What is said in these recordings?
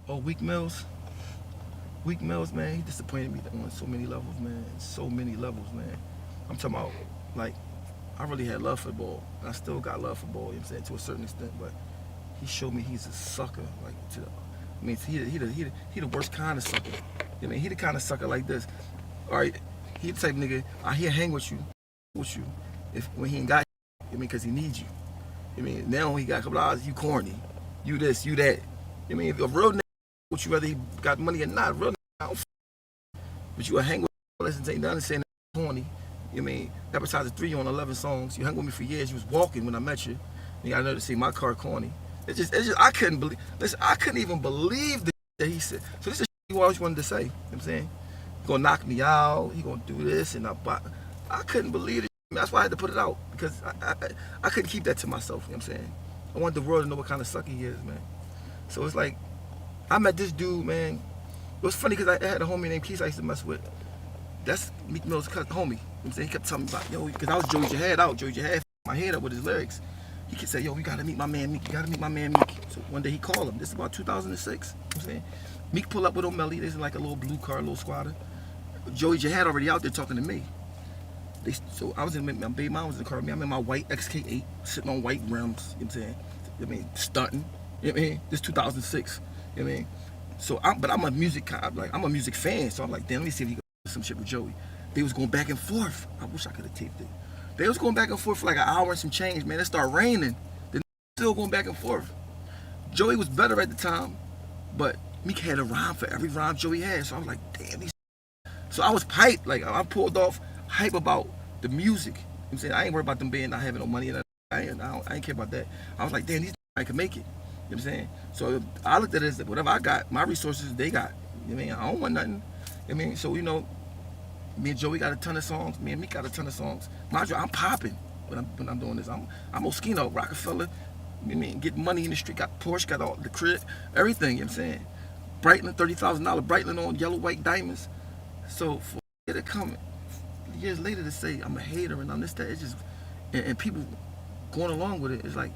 Oh, Weak Mills, man, he disappointed me on so many levels, man. So many levels, man. I'm talking about, like, I really had love for ball. And I still got love for ball, you know what I'm saying, to a certain extent, but he showed me he's a sucker. Like, I mean, he the worst kind of sucker. You know, I mean, he the kind of sucker like this. All right, he the type of nigga, he'll hang with you, if when he ain't got you, I mean, because he needs you. I mean, now when he got a couple dollars, you corny. You this, you that. I mean, if a real nigga with you, whether he got money or not, real nigga, I don't but you will hang with me, listen, ain't nothing saying that corny. You know what I mean? Besides the 3 on 11 songs, you hung with me for years. You was walking when I met you. You got to see my car corny. I couldn't believe. Listen, I couldn't even believe that he said. So this is he always wanted to say. You know what I'm saying? He gonna knock me out. He gonna do this, and I couldn't believe it. That's why I had to put it out because I couldn't keep that to myself. You know what I'm saying? I want the world to know what kind of sucker he is, man. So it's like I met this dude, man. It was funny because I had a homie named Keith I used to mess with. That's Meek Mill's homie. You know what I'm saying? He kept telling me about, yo, because I was Joey Jihad out. Joey Jihad my head up with his lyrics. He could say, yo, you gotta meet my man Meek. You gotta meet my man Meek. So one day he called him. This is about 2006. You know what I'm saying? Meek pull up with O'Malley. There's like a little blue car, a little squatter. Joey Jihad already out there talking to me. So I was in, my baby mom was in the car with me. I'm in my white XK8, sitting on white rims. You know what I'm saying? I mean, stunting. You know what I mean? This 2006. You know what I mean? So, I'm a I'm a music fan. So I'm like, damn, let me see if he can do some shit with Joey. They was going back and forth. I wish I could have taped it. They was going back and forth for like an hour and some change, man. It started raining. Then still going back and forth. Joey was better at the time, but Meek had a rhyme for every rhyme Joey had. So I was like, damn, these. So I was hyped. Like I pulled off hype about the music. You know what I'm saying? I ain't worried about them being not having no money. And I ain't care about that. I was like, damn, these I can make it. You know what I'm saying? So I looked at it as whatever I got, my resources they got. You know what I mean? I don't want nothing. I mean, so me and Joey got a ton of songs. Me and Meek got a ton of songs. Mind you, I'm popping when I'm doing this. I'm Oschino, Rockefeller. You know what I mean? Getting money in the street, got Porsche, got all the crib, everything. You know what I'm saying? Breitling, $30,000 Breitling on yellow white diamonds. So for it to come years later to say I'm a hater and I'm this that, it's just and people going along with it, it's like,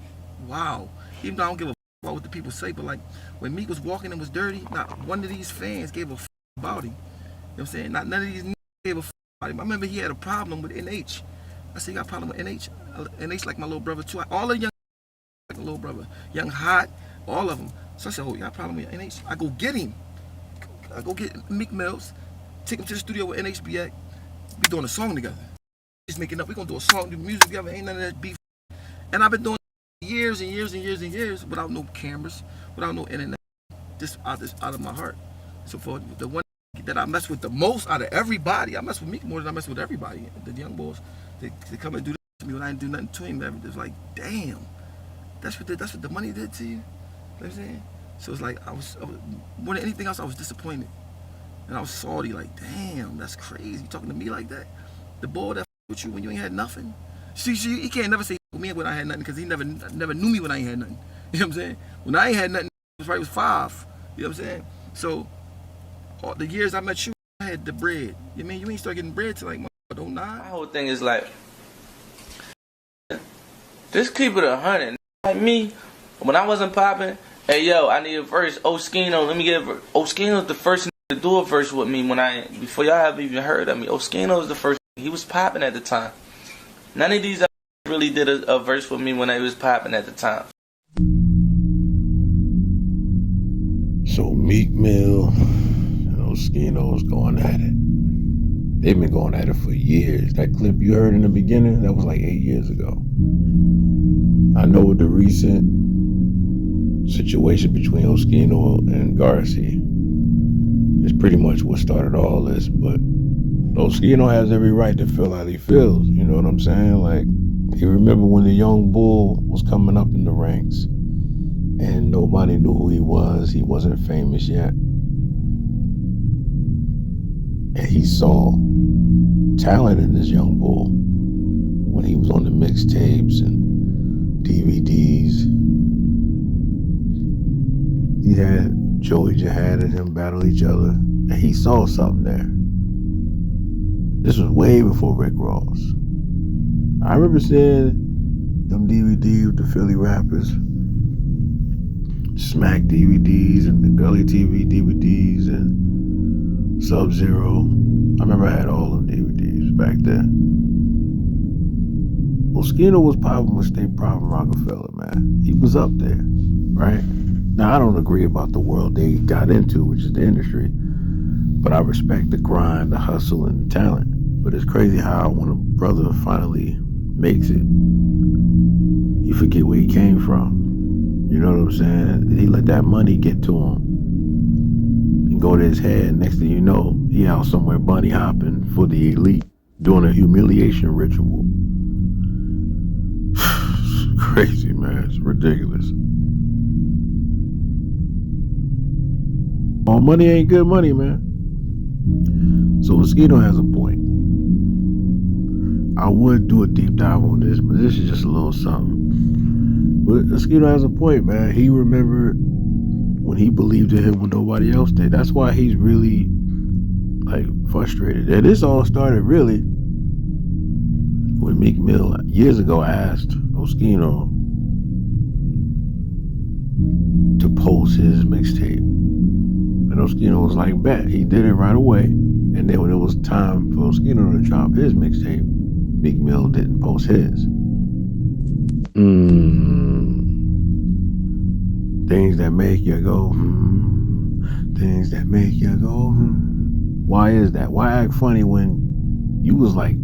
wow. Even though I don't give a about what the people say, but like when Meek was walking and was dirty, not one of these fans gave a about him. You know what I'm saying? Not none of these gave a about him. I remember he had a problem with NH. I said, you got a problem with NH? NH like my little brother too. All the young like a little brother. Young Hot, all of them. So I said, oh, you got a problem with NH? I go get him. I go get Meek Mills, take him to the studio with NH be at. We doing a song together. Just making up. We gonna do a song, do music together. Ain't none of that beef. And I've been doing years and years and years and years without no cameras, without no internet, just out of my heart. So for the one that I mess with the most out of everybody, I mess with Meek more than I mess with everybody. The young boys, they come and do this to me when I didn't do nothing to him. It's like, damn, that's what the money did to you. You know what I'm saying? So it's like I was more than anything else, I was disappointed. And I was salty, like, damn, that's crazy. You talking to me like that? The boy that with you when you ain't had nothing. See, he can't never say me when I had nothing because he never knew me when I ain't had nothing. You know what I'm saying? When I ain't had nothing, I was 5. You know what I'm saying? So all the years I met you, I had the bread. You mean you ain't start getting bread till like 09? My whole thing is like, just keep it 100. Like me, when I wasn't popping, hey yo, I need a verse. Oschino, let me get a verse. Oschino's the first to do a verse with me before y'all have even heard of me. Oschino was the first. He was popping at the time. None of these really did a verse with me when I was popping at the time. So Meek Mill and Oschino's going at it. They've been going at it for years. That clip you heard in the beginning, that was like 8 years ago. I know with the recent situation between Oschino and Garcia is pretty much what started all this, but Oschino has every right to feel how he feels, you know what I'm saying? Like, you remember when the young bull was coming up in the ranks and nobody knew who he wasn't famous yet. And he saw talent in this young bull when he was on the mixtapes and DVDs. He had Joey Jihad and him battle each other, and he saw something there. This was way before Rick Ross. I remember seeing them DVDs with the Philly rappers, Smack DVDs and the Machiavelli TV DVDs and Sub-Zero. I remember I had all them DVDs back then. Oschino was popping with State Problem Rockefeller, man. He was up there, right? Now, I don't agree about the world they got into, which is the industry, but I respect the grind, the hustle, and the talent. But it's crazy how when a brother finally makes it, you forget where he came from. You know what I'm saying? He let that money get to him and go to his head. Next thing you know, he out somewhere bunny hopping for the elite, doing a humiliation ritual. It's crazy, man. It's ridiculous. All money ain't good money, man. So Oschino has a point. I would do a deep dive on this, but this is just a little something. But Oschino has a point, man. He remembered when he believed in him when nobody else did. That's why he's really, like, frustrated. And this all started, really, when Meek Mill, years ago, asked Oschino to post his mixtape. And Oschino was like, bet. He did it right away. And then when it was time for Oschino to drop his mixtape, Meek Mill didn't post his. Things that make you go, things that make you go, Why is that? Why act funny when you was like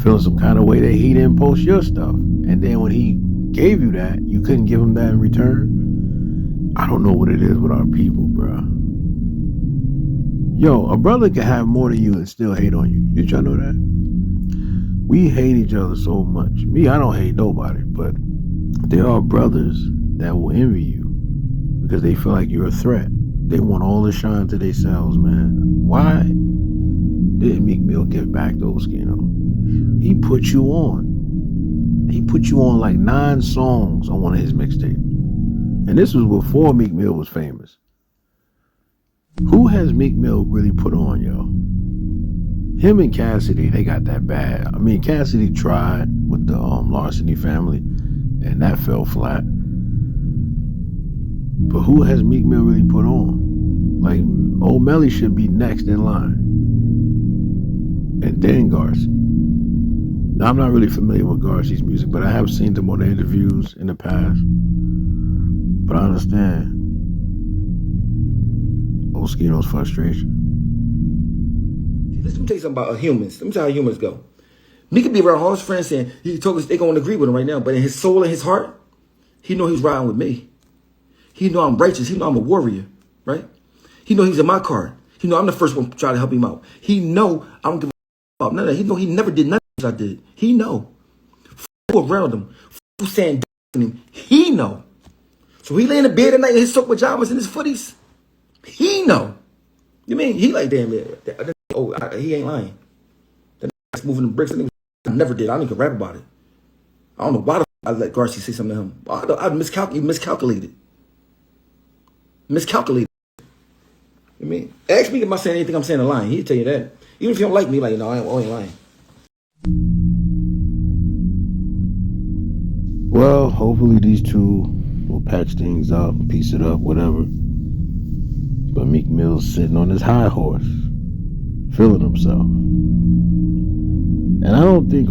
feeling some kind of way that he didn't post your stuff? And then when he gave you that, you couldn't give him that in return? I don't know what it is with our people, bro. Yo, a brother can have more than you and still hate on you. Did y'all know that? We hate each other so much. Me, I don't hate nobody, but there are brothers that will envy you because they feel like you're a threat. They want all the shine to themselves, man. Why didn't Meek Mill give back to Oschino? He put you on. He put you on like 9 songs on one of his mixtapes. And this was before Meek Mill was famous. Who has Meek Mill really put on, yo? Him and Cassidy, they got that bad. I mean, Cassidy tried with the Larceny family, and that fell flat. But who has Meek Mill really put on? Like, Old Melly should be next in line. And then Garci. Now, I'm not really familiar with Garci's music, but I have seen them on the interviews in the past. But I understand Oschino's frustration. Let me tell you something about humans. Let me tell you how humans go. Meek could be around all his friends saying he told us they gonna agree with him right now, but in his soul and his heart, he know he's riding with me. He know I'm righteous. He know I'm a warrior, right? He know he's in my car. He know I'm the first one to try to help him out. He know I don't give a about none of that. He know he never did nothing I did. He know. Who around him, who saying to him, he know. So he lay in the bed at night in his soaked pajamas and his footies. He know. You mean he like, damn, man. He ain't lying. That nigga's moving the bricks. I never did. I don't even rap about it. I don't know why the I let Garci say something to him. I miscalculated. Miscalculated. You mean? Ask me if I'm saying anything I'm saying a lie. He'll tell you that. Even if you don't like me, like, you know, I ain't lying. Well, hopefully these two will patch things up, piece it up, whatever. But Meek Mill's sitting on his high horse, feeling himself. And I don't think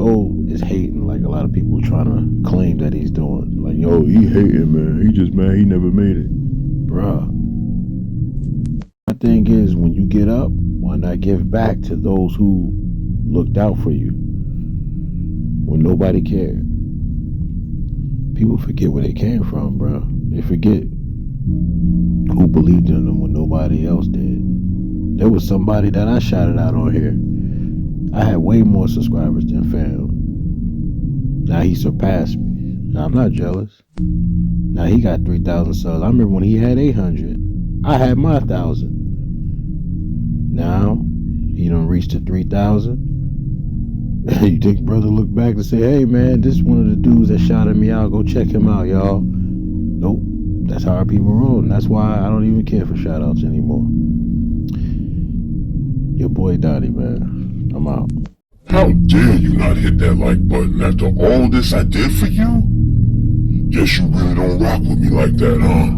is hating like a lot of people trying to claim that he's doing. Like, yo, he hating, man. He just mad he never made it. Bruh. My thing is, when you get up, why not give back to those who looked out for you when nobody cared? People forget where they came from, bro. They forget who believed in them when nobody else did. There was somebody that I shouted out on here. I had way more subscribers than fam. Now he surpassed me. Now, I'm not jealous. Now he got 3,000 subs. I remember when he had 800. I had my 1,000. Now he done reached to 3,000. You think brother look back and say, hey man, this is one of the dudes that shouted me out. Go check him out, y'all. Nope. That's how our people roll. And that's why I don't even care for shout outs anymore. Your boy Donnie, man. I'm out. How dare you not hit that like button after all this I did for you? Guess you really don't rock with me like that, huh?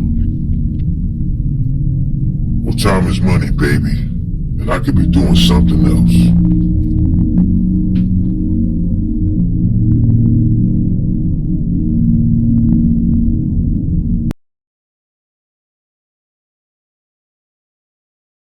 Well, time is money, baby. And I could be doing something else.